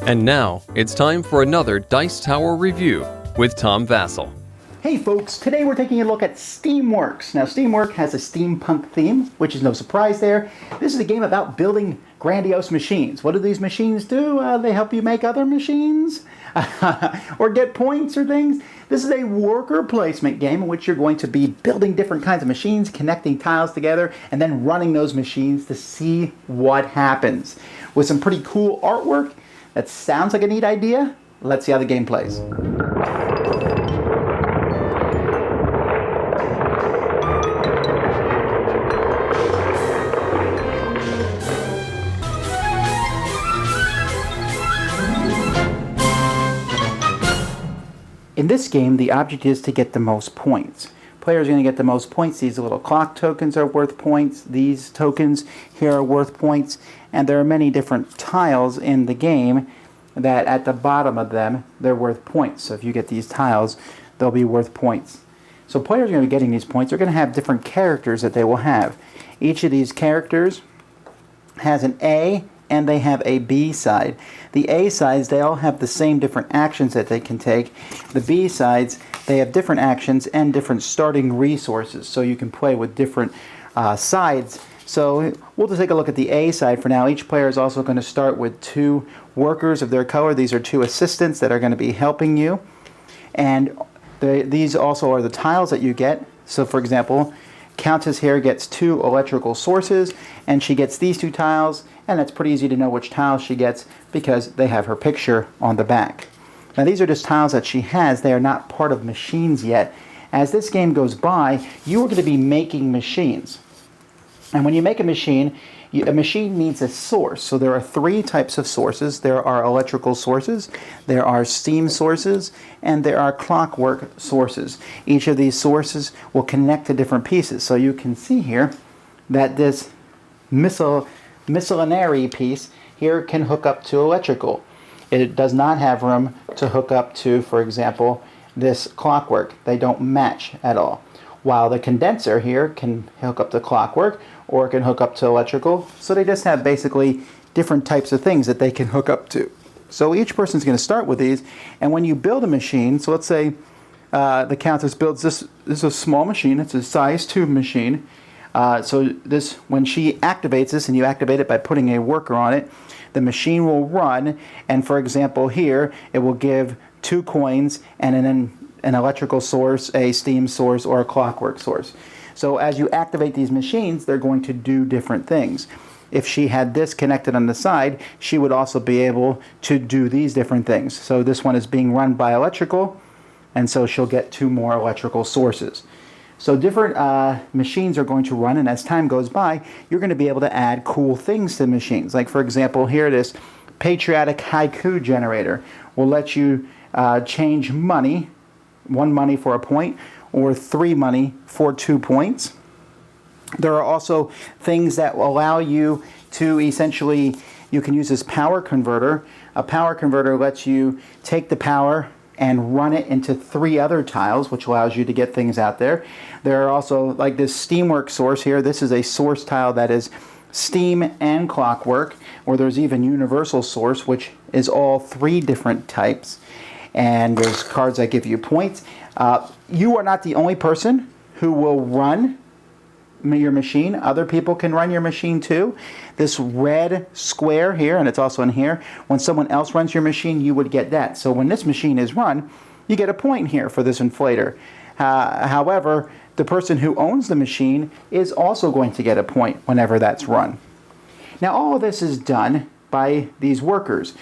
And now, it's time for another Dice Tower review with Tom Vasel. Hey folks, today we're taking a look at Steamworks. Now Steamworks has a steampunk theme, which is no surprise there. This is a game about building grandiose machines. What do these machines do? They help you make other machines or get points or things. This is a worker placement game in which you're going to be building different kinds of machines, connecting tiles together, and then running those machines to see what happens. With some pretty cool artwork, that sounds like a neat idea. Let's see how the game plays. In this game, the object is to get the most points. Players are going to get the most points. These little clock tokens are worth points. These tokens here are worth points. And there are many different tiles in the game that at the bottom of them, they're worth points. So if you get these tiles, they'll be worth points. So players are going to be getting these points. They're going to have different characters that they will have. Each of these characters has an A and they have a B side. The A sides, they all have the same different actions that they can take. The B sides, they have different actions and different starting resources, so you can play with different sides. So we'll just take a look at the A side for now. Each player is also going to start with 2 workers of their color. These are 2 assistants that are going to be helping you. And these also are the tiles that you get. So for example, Countess here gets 2 electrical sources, and she gets these 2 tiles, and it's pretty easy to know which tiles she gets because they have her picture on the back. Now these are just tiles that she has. They are not part of machines yet. As this game goes by, you are going to be making machines. And when you make a machine needs a source. So there are 3 types of sources. There are electrical sources, there are steam sources, and there are clockwork sources. Each of these sources will connect to different pieces. So you can see here that this miscellany piece here can hook up to electrical. It does not have room to hook up to, for example, this clockwork. They don't match at all. While the condenser here can hook up to clockwork or it can hook up to electrical. So they just have basically different types of things that they can hook up to. So each person's going to start with these, and when you build a machine, so let's say the Countess builds this is a small machine, it's a size 2 machine. So this, when she activates this, and you activate it by putting a worker on it, the machine will run, and for example here, it will give 2 coins and then an electrical source, a steam source, or a clockwork source. So as you activate these machines, they're going to do different things. If she had this connected on the side, she would also be able to do these different things. So this one is being run by electrical, and so she'll get 2 more electrical sources. So different machines are going to run, and as time goes by, you're going to be able to add cool things to machines. Like for example, here this patriotic haiku generator will let you change money, 1 money for a point, or 3 money for 2 points. There are also things that will allow you to essentially, you can use this power converter. A power converter lets you take the power and run it into 3 other tiles, which allows you to get things out there. There are also, like this Steamworks source here, this is a source tile that is steam and clockwork, or there's even universal source, which is all 3 different types. And there's cards that give you points. You are not the only person who will run your machine. Other people can run your machine too. This red square here, and it's also in here, when someone else runs your machine, you would get that. So when this machine is run, you get a point here for this inflator. However, the person who owns the machine is also going to get a point whenever that's run. Now all of this is done by these workers.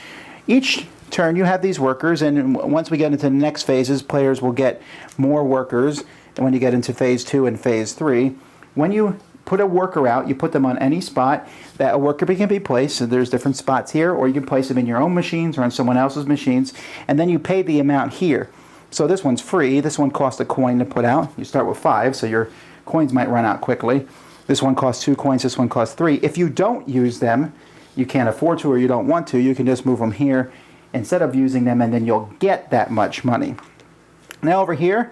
Each turn you have these workers, and once we get into the next phases, players will get more workers. And when you get into phase 2 and phase 3, when you put a worker out, you put them on any spot that a worker can be placed. So there's different spots here, or you can place them in your own machines or on someone else's machines, and then you pay the amount here. So this one's free. This one costs a coin to put out. You start with 5, so your coins might run out quickly. This one costs 2 coins, this one costs 3. If you don't use them, you can't afford to or you don't want to, you can just move them here instead of using them, and then you'll get that much money. Now over here,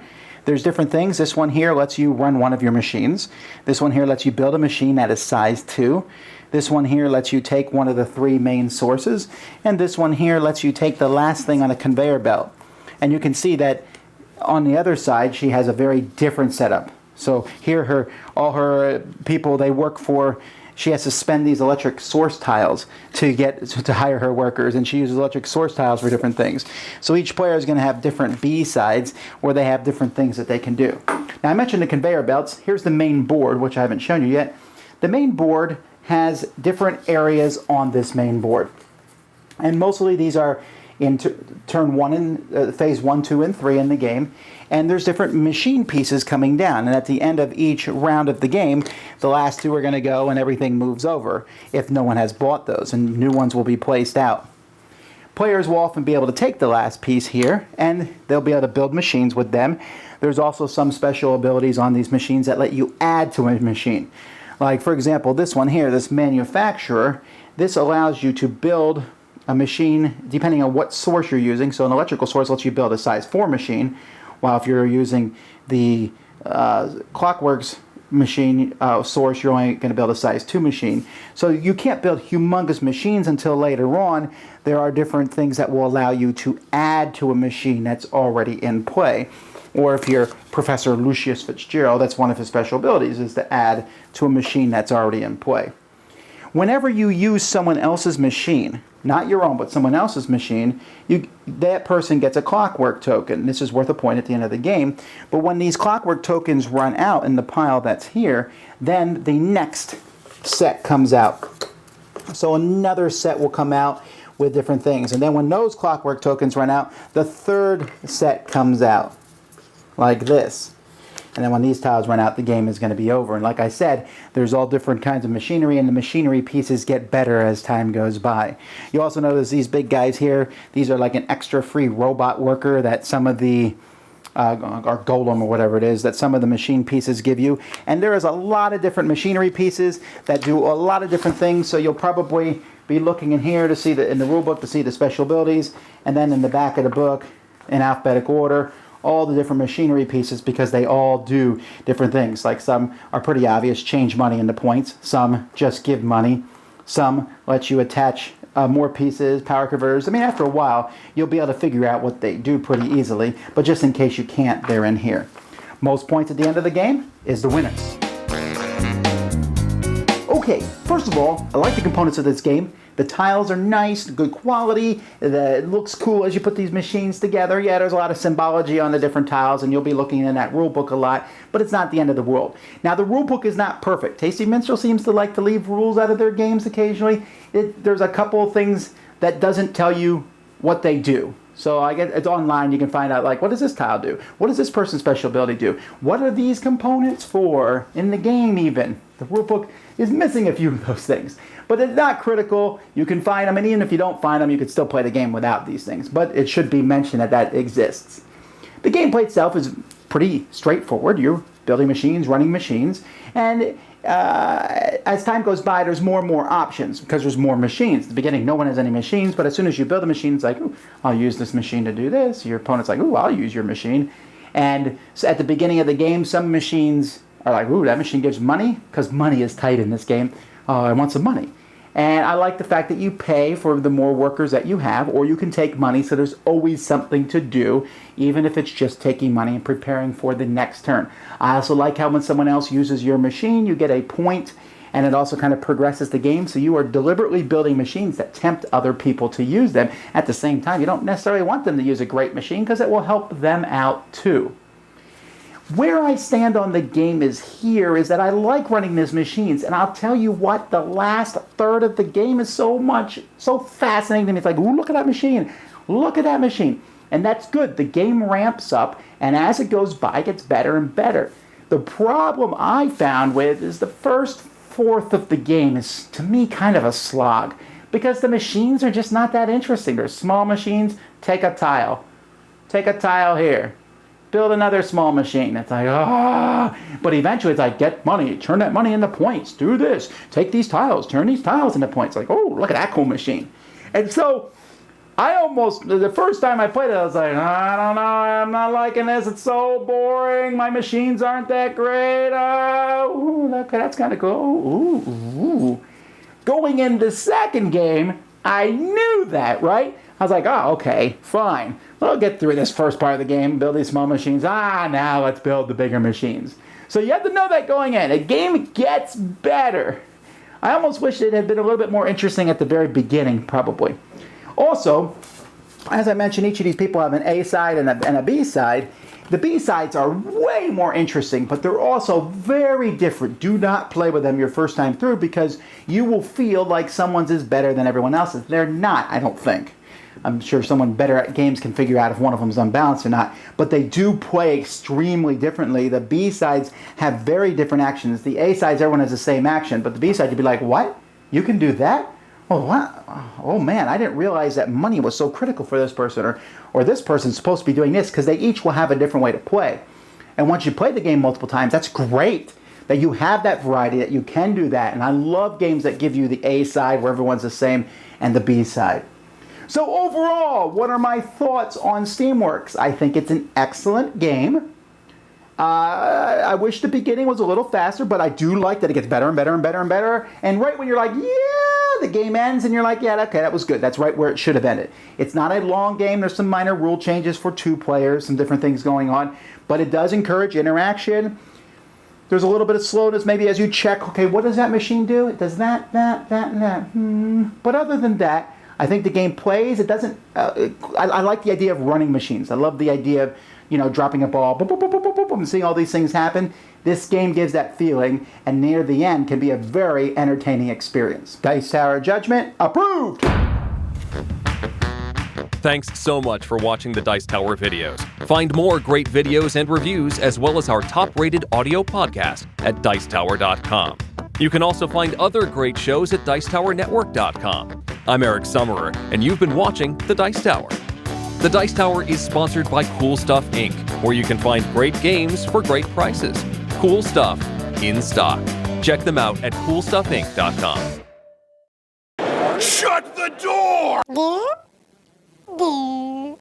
There's different things. This one here lets you run one of your machines. This one here lets you build a machine that is size 2. This one here lets you take one of the 3 main sources. And this one here lets you take the last thing on a conveyor belt. And you can see that on the other side, she has a very different setup. So here, all her people they work for, she has to spend these electric source tiles to hire her workers, and she uses electric source tiles for different things. So each player is going to have different B sides where they have different things that they can do. Now I mentioned the conveyor belts. Here's the main board, which I haven't shown you yet. The main board has different areas on this main board, and mostly these are in turn 1 in phase 1, 2, and 3 in the game. And there's different machine pieces coming down. And at the end of each round of the game, the last 2 are going to go and everything moves over if no one has bought those, and new ones will be placed out. Players will often be able to take the last piece here, and they'll be able to build machines with them. There's also some special abilities on these machines that let you add to a machine. Like, for example, this one here, this manufacturer, this allows you to build a machine depending on what source you're using. So an electrical source lets you build a size 4 machine, while if you're using the Clockworks machine source, you're only going to build a size 2 machine. So you can't build humongous machines until later on. There are different things that will allow you to add to a machine that's already in play. Or if you're Professor Lucius Fitzgerald, that's one of his special abilities, is to add to a machine that's already in play. Whenever you use someone else's machine, not your own, but someone else's machine, that person gets a clockwork token. This is worth a point at the end of the game. But when these clockwork tokens run out in the pile that's here, then the next set comes out. So another set will come out with different things. And then when those clockwork tokens run out, the third set comes out, like this. And then when these tiles run out, the game is going to be over. And like I said, there's all different kinds of machinery, and the machinery pieces get better as time goes by. You also notice these big guys here. These are like an extra free robot worker that some of the, or golem or whatever it is, that some of the machine pieces give you. And there is a lot of different machinery pieces that do a lot of different things. So you'll probably be looking in here to see in the rule book to see the special abilities, and then in the back of the book in alphabetical order, all the different machinery pieces, because they all do different things. Like some are pretty obvious, change money into points. Some just give money. Some let you attach more pieces, power converters. I mean, after a while, you'll be able to figure out what they do pretty easily. But just in case you can't, they're in here. Most points at the end of the game is the winner. Okay, first of all, I like the components of this game. The tiles are nice, good quality, it looks cool as you put these machines together. Yeah, there's a lot of symbology on the different tiles, and you'll be looking in that rule book a lot, but it's not the end of the world. Now, the rule book is not perfect. Tasty Minstrel seems to like to leave rules out of their games occasionally. There's a couple of things that doesn't tell you what they do. So I guess it's online, you can find out, like, what does this tile do? What does this person's special ability do? What are these components for in the game even? The rule book is missing a few of those things. But it's not critical. You can find them, and even if you don't find them, you can still play the game without these things. But it should be mentioned that exists. The gameplay itself is pretty straightforward. You're building machines, running machines, and as time goes by, there's more and more options because there's more machines. At the beginning, no one has any machines, but as soon as you build a machine, it's like, ooh, I'll use this machine to do this. Your opponent's like, ooh, I'll use your machine. And so at the beginning of the game, some machines are like, ooh, that machine gives money, because money is tight in this game. I want some money. And I like the fact that you pay for the more workers that you have, or you can take money, so there's always something to do, even if it's just taking money and preparing for the next turn. I also like how when someone else uses your machine, you get a point, and it also kind of progresses the game, so you are deliberately building machines that tempt other people to use them. At the same time, you don't necessarily want them to use a great machine, because it will help them out too. Where I stand on the game is that I like running these machines, and I'll tell you what, the last third of the game is so fascinating to me. It's like, ooh, look at that machine, look at that machine. And that's good. The game ramps up, and as it goes by, it gets better and better. The problem I found with is the first fourth of the game is, to me, kind of a slog, because the machines are just not that interesting. They're small machines. Take a tile here. Build another small machine. It's like, but eventually it's like, get money, turn that money into points, do this, take these tiles, turn these tiles into points. Like, oh, look at that cool machine. And so The first time I played it, I was like, I don't know, I'm not liking this. It's so boring. My machines aren't that great. That's kind of cool. Ooh. Going into the second game, I knew that, right? I was like, oh, okay, fine. I'll get through this first part of the game, build these small machines. Now let's build the bigger machines. So you have to know that going in. A game gets better. I almost wish it had been a little bit more interesting at the very beginning, probably. Also, as I mentioned, each of these people have an A side and a B side. The B sides are way more interesting, but they're also very different. Do not play with them your first time through because you will feel like someone's is better than everyone else's. They're not, I don't think. I'm sure someone better at games can figure out if one of them is unbalanced or not, but they do play extremely differently. The B sides have very different actions. The A sides, everyone has the same action, but the B side, you'd be like, what? You can do that? Oh, what? Oh man, I didn't realize that money was so critical for this person, or this person's supposed to be doing this, because they each will have a different way to play. And once you play the game multiple times, that's great that you have that variety, that you can do that. And I love games that give you the A side where everyone's the same and the B side. So overall, what are my thoughts on Steamworks? I think it's an excellent game. I wish the beginning was a little faster, but I do like that it gets better and better and better and better. And right when you're like, yeah, the game ends, and you're like, yeah, okay, that was good. That's right where it should have ended. It's not a long game. There's some minor rule changes for 2 players, some different things going on, but it does encourage interaction. There's a little bit of slowness maybe as you check, okay, what does that machine do? It does that, and that. But other than that, I think the game plays. It doesn't. I like the idea of running machines. I love the idea of, dropping a ball, boop, boop, boop, boop, boop, boop, and seeing all these things happen. This game gives that feeling, and near the end can be a very entertaining experience. Dice Tower Judgment approved. Thanks so much for watching the Dice Tower videos. Find more great videos and reviews, as well as our top-rated audio podcast at Dicetower.com. You can also find other great shows at Dicetowernetwork.com. I'm Eric Summerer, and you've been watching The Dice Tower. The Dice Tower is sponsored by Cool Stuff Inc., where you can find great games for great prices. Cool stuff in stock. Check them out at CoolStuffInc.com. Shut the door! There.